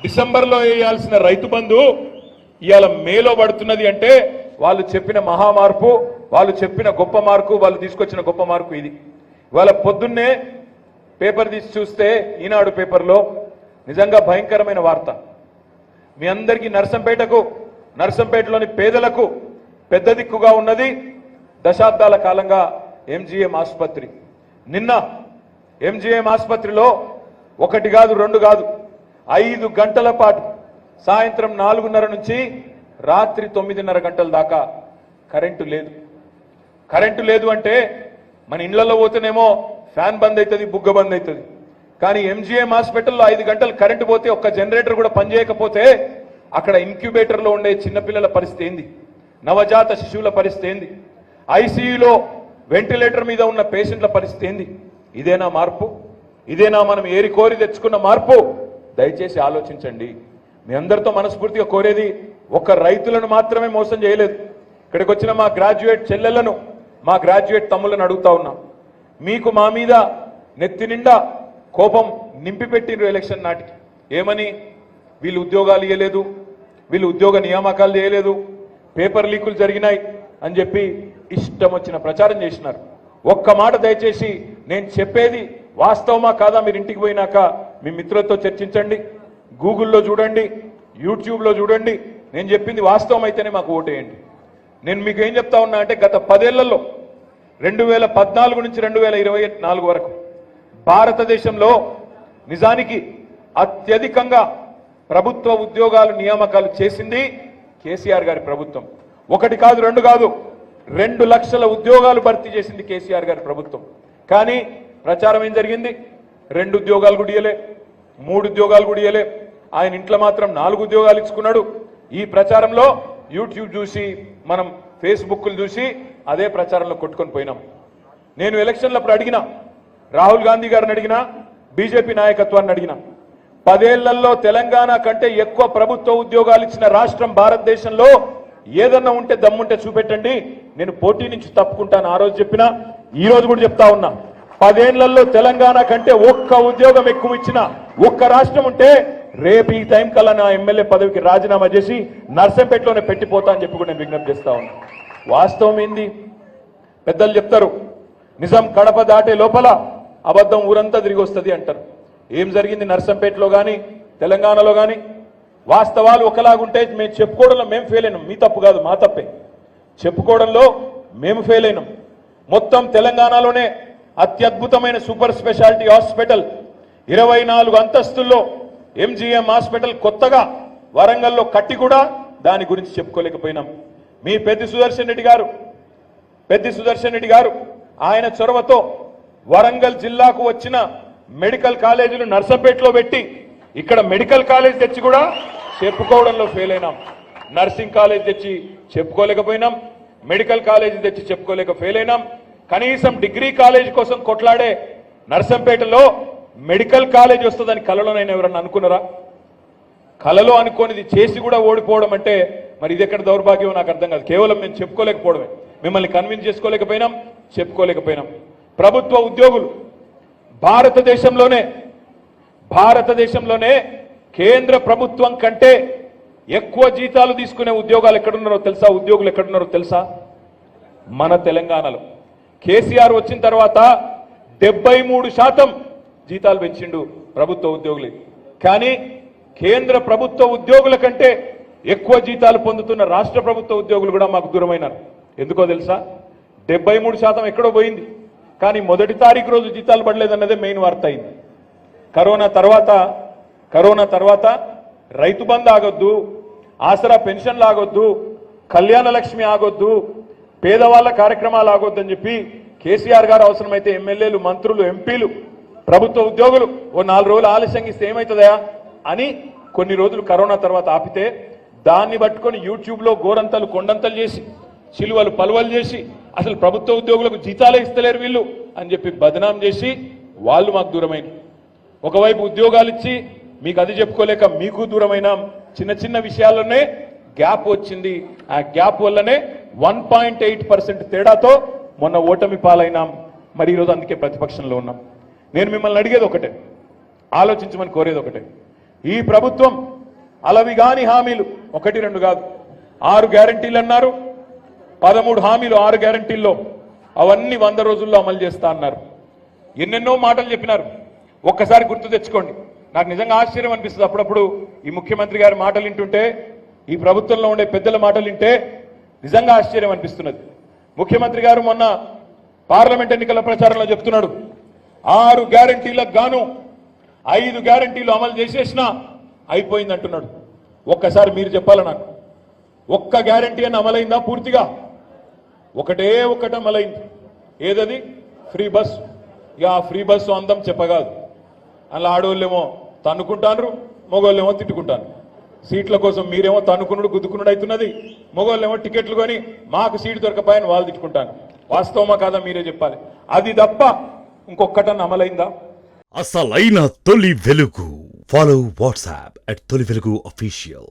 డిసెంబర్లో వేయాల్సిన రైతు బంధు ఇవాళ మేలో పడుతున్నది అంటే వాళ్ళు చెప్పిన మహామార్పు, వాళ్ళు చెప్పిన గొప్ప మార్కు, వాళ్ళు తీసుకొచ్చిన గొప్ప మార్కు ఇది. ఇవాళ పొద్దున్నే పేపర్ తీసి చూస్తే ఈనాడు పేపర్లో నిజంగా భయంకరమైన వార్త. మీ అందరికీ నర్సంపేటలోని పేదలకు పెద్ద దిక్కుగా ఉన్నది దశాబ్దాల కాలంగా ఎంజీఎం ఆసుపత్రి. నిన్న ఎంజీఎం ఆసుపత్రిలో 1 కాదు 2 కాదు 5 గంటల పాటు సాయంత్రం 4:30 నుంచి రాత్రి 9:30 గంటల దాకా కరెంటు లేదు. కరెంటు లేదు అంటే మన ఇళ్లలో పోతేనేమో ఫ్యాన్ బంద్ అవుతుంది, బుగ్గ బంద్ అవుతుంది. కానీ ఎంజీఎం హాస్పిటల్లో 5 గంటలు కరెంటు పోతే ఒక్క జనరేటర్ కూడా పనిచేయకపోతే అక్కడ ఇంక్యుబేటర్లో ఉండే చిన్నపిల్లల పరిస్థితి ఏంది, నవజాత శిశువుల పరిస్థితి ఏంది, ఐసీయూలో వెంటిలేటర్ మీద ఉన్న పేషెంట్ల పరిస్థితి ఏంది? ఇదేనా మార్పు? ఇదేనా మనం ఏరి కోరి తెచ్చుకున్న మార్పు? దయచేసి ఆలోచించండి. మీ అందరితో మనస్ఫూర్తిగా కోరేది, ఒక్క రైతులను మాత్రమే మోసం చేయలేదు. ఇక్కడికి వచ్చిన మా గ్రాడ్యుయేట్ చెల్లెలను, మా గ్రాడ్యుయేట్ తమ్ములను అడుగుతా ఉన్నాం. మీకు మా మీద నెత్తి నిండా కోపం నింపిపెట్టిండ్రు ఎలక్షన్ నాటికి. ఏమని? వీళ్ళు ఉద్యోగాలు ఇవ్వలేదు, వీళ్ళు ఉద్యోగ నియామకాలు చేయలేదు, పేపర్ లీకులు జరిగినాయి అని చెప్పి ఇష్టం వచ్చిన ప్రచారం చేసినారు. ఒక్క మాట దయచేసి, నేను చెప్పేది వాస్తవమా కాదా మీరు ఇంటికి పోయినాక మీ మిత్రులతో చర్చించండి, గూగుల్లో చూడండి, యూట్యూబ్లో చూడండి. నేను చెప్పింది వాస్తవం అయితేనే మాకు ఓటేయండి. నేను మీకు ఏం చెప్తా ఉన్నా అంటే, గత 10 ఏళ్లలో 2014 నుంచి 2024 వరకు భారతదేశంలో నిజానికి అత్యధికంగా ప్రభుత్వ ఉద్యోగాలు నియామకాలు చేసింది కేసీఆర్ గారి ప్రభుత్వం. 1 కాదు 2 కాదు 2 లక్షల ఉద్యోగాలు భర్తీ చేసింది కేసీఆర్ గారి ప్రభుత్వం. కానీ ప్రచారం ఏం జరిగింది? 2 ఉద్యోగాలు కూడా ఇయ్యలే, 3 ఉద్యోగాలు కూడా ఇయ్యలే. ఆయన ఇంట్లో మాత్రం 4 ఉద్యోగాలు ఇచ్చుకున్నాడు. ఈ ప్రచారంలో యూట్యూబ్ చూసి, మనం ఫేస్బుక్లు చూసి అదే ప్రచారంలో కొట్టుకొని పోయినాం. నేను ఎలక్షన్లప్పుడు అడిగినా, రాహుల్ గాంధీ గారిని అడిగినా, బీజేపీ నాయకత్వాన్ని అడిగినా, 10 ఏళ్లలో తెలంగాణ కంటే ఎక్కువ ప్రభుత్వ ఉద్యోగాలు ఇచ్చిన రాష్ట్రం భారతదేశంలో ఏదన్నా ఉంటే దమ్ముంటే చూపెట్టండి, నేను పోటీ నుంచి తప్పుకుంటాను. ఆ రోజు చెప్పినా, ఈ రోజు కూడా చెప్తా ఉన్నా. 10 ఏళ్లలో తెలంగాణ కంటే ఒక్క ఉద్యోగం ఎక్కువ ఇచ్చిన ఒక్క రాష్ట్రం ఉంటే రేపు ఈ టైం కల్లా నా ఎమ్మెల్యే పదవికి రాజీనామా చేసి నర్సంపేటలోనే పెట్టిపోతా అని చెప్పి కూడా నేను విజ్ఞప్తి చేస్తా ఉన్నా. వాస్తవం ఏంది? పెద్దలు చెప్తారు, నిజం కడప దాటే లోపల అబద్ధం ఊరంతా తిరిగి వస్తుంది అంటారు. ఏం జరిగింది నర్సంపేటలో కానీ తెలంగాణలో కానీ? వాస్తవాలు ఒకలాగుంటే మేము చెప్పుకోవడంలో మేము ఫెయిల్ అయినాం. మీ తప్పు కాదు, మా తప్పే. చెప్పుకోవడంలో మేము ఫెయిల్ అయినాం. మొత్తం తెలంగాణలోనే అత్యద్భుతమైన సూపర్ స్పెషాలిటీ హాస్పిటల్ 24 అంతస్తుల్లో ఎంజీఎం హాస్పిటల్ కొత్తగా వరంగల్లో కట్టి కూడా దాని గురించి చెప్పుకోలేకపోయినాం. మీ పెద్ది సుదర్శన్ రెడ్డి గారు ఆయన చొరవతో వరంగల్ జిల్లాకు వచ్చిన మెడికల్ కాలేజీలు నర్సంపేటలో పెట్టి ఇక్కడ మెడికల్ కాలేజ్ తెచ్చి కూడా చెప్పుకోవడంలో ఫెయిల్ అయినాం. నర్సింగ్ కాలేజ్ తెచ్చి చెప్పుకోలేకపోయినాం, మెడికల్ కాలేజీ తెచ్చి చెప్పుకోలేక ఫెయిల్ అయినాం. కనీసం డిగ్రీ కాలేజ్ కోసం కొట్లాడే నర్సంపేటలో మెడికల్ కాలేజ్ వస్తుందని కలలోనైనా ఎవరన్నా అనుకున్నారా? కలలో అనుకోనిది చేసి కూడా ఓడిపోవడం అంటే మరి ఇది ఎక్కడ దౌర్భాగ్యం నాకు అర్థం కాదు. కేవలం మేము చెప్పుకోలేకపోవడమే, మిమ్మల్ని కన్విన్స్ చేసుకోలేకపోయినాం, చెప్పుకోలేకపోయినాం. ప్రభుత్వ ఉద్యోగులు భారతదేశంలోనే కేంద్ర ప్రభుత్వం కంటే ఎక్కువ జీతాలు తీసుకునే ఉద్యోగులు ఎక్కడున్నారో తెలుసా? మన తెలంగాణలో. కేసీఆర్ వచ్చిన తర్వాత 73% జీతాలు పెంచిండు ప్రభుత్వ ఉద్యోగులు. కానీ కేంద్ర ప్రభుత్వ ఉద్యోగుల కంటే ఎక్కువ జీతాలు పొందుతున్న రాష్ట్ర ప్రభుత్వ ఉద్యోగులు కూడా మాకు దూరమైనారు. ఎందుకో తెలుసా? 73% ఎక్కడో పోయింది, కానీ మొదటి తారీఖు రోజు జీతాలు పడలేదన్నదే మెయిన్ వార్త అయింది. కరోనా తర్వాత రైతు బంధు ఆగొద్దు, ఆసరా పెన్షన్లు ఆగొద్దు, కళ్యాణ లక్ష్మి ఆగొద్దు, పేదవాళ్ల కార్యక్రమాలు ఆగొద్దని చెప్పి కేసీఆర్ గారు అవసరమైతే ఎమ్మెల్యేలు, మంత్రులు, ఎంపీలు, ప్రభుత్వ ఉద్యోగులు ఓ 4 రోజులు ఆలస్యం ఇస్తే ఏమవుతుందా అని కొన్ని రోజులు కరోనా తర్వాత ఆపితే దాన్ని పట్టుకొని యూట్యూబ్లో గోరంతలు కొండంతలు చేసి, చిలువలు పలువలు చేసి, అసలు ప్రభుత్వ ఉద్యోగులకు జీతాలే ఇస్తలేరు వీళ్ళు అని చెప్పి బదనాం చేసి వాళ్ళు మాకు దూరమైన. ఒకవైపు ఉద్యోగాలు ఇచ్చి మీకు అది చెప్పుకోలేక మీకు దూరమైన చిన్న చిన్న విషయాల్లోనే గ్యాప్ వచ్చింది. ఆ గ్యాప్ వల్లనే 1.8% తేడాతో మొన్న ఓటమి పాలైనాం. మరి ఈరోజు అందుకే ప్రతిపక్షంలో ఉన్నాం. నేను మిమ్మల్ని అడిగేది ఒకటే, ఆలోచించమని కోరేది ఒకటే. ఈ ప్రభుత్వం అలవి కాని హామీలు 1, 2 కాదు 6 గ్యారంటీలు అన్నారు. 13 హామీలు 6 గ్యారంటీల్లో అవన్నీ 100 రోజుల్లో అమలు చేస్తా అన్నారు. ఎన్నెన్నో మాటలు చెప్పినారు. ఒక్కసారి గుర్తు తెచ్చుకోండి. నాకు నిజంగా ఆశ్చర్యం అనిపిస్తుంది అప్పుడప్పుడు ఈ ముఖ్యమంత్రి గారి మాటలు వింటుంటే, ఈ ప్రభుత్వంలో ఉండే పెద్దల మాటలు వింటే నిజంగా ఆశ్చర్యం అనిపిస్తున్నది. ముఖ్యమంత్రి గారు మొన్న పార్లమెంట్ ఎన్నికల ప్రచారంలో చెప్తున్నాడు 6 గ్యారంటీలకు గాను 5 గ్యారంటీలు అమలు చేసేసినా అయిపోయింది అంటున్నాడు. ఒక్కసారి మీరు చెప్పాలి నాకు, ఒక్క గ్యారంటీ అని అమలైందా పూర్తిగా? ఒకటే ఒకటి అమలైంది. ఏదది? Free bus. ఇక ఆ ఫ్రీ బస్సు అందం చెప్పగాదు. అలా ఆడవాళ్ళేమో తన్నుకుంటారు, మగవాళ్ళేమో తిట్టుకుంటారు. సీట్ల కోసం మీరేమో తన్నుకునుడు గుద్దుకునుడు అవుతున్నది, మగవాళ్ళేమో టికెట్లు కొని మాకు సీటు దొరకపోయని వాళ్ళు తిట్టుకుంటాను. వాస్తవమా కాదా మీరే చెప్పాలి. అది తప్ప ఇంకొక్కటన్నా అమలైందా? అసలైన తొలి వెలుగు. ఫాలో వాట్సాప్ @తొలి వెలుగు official.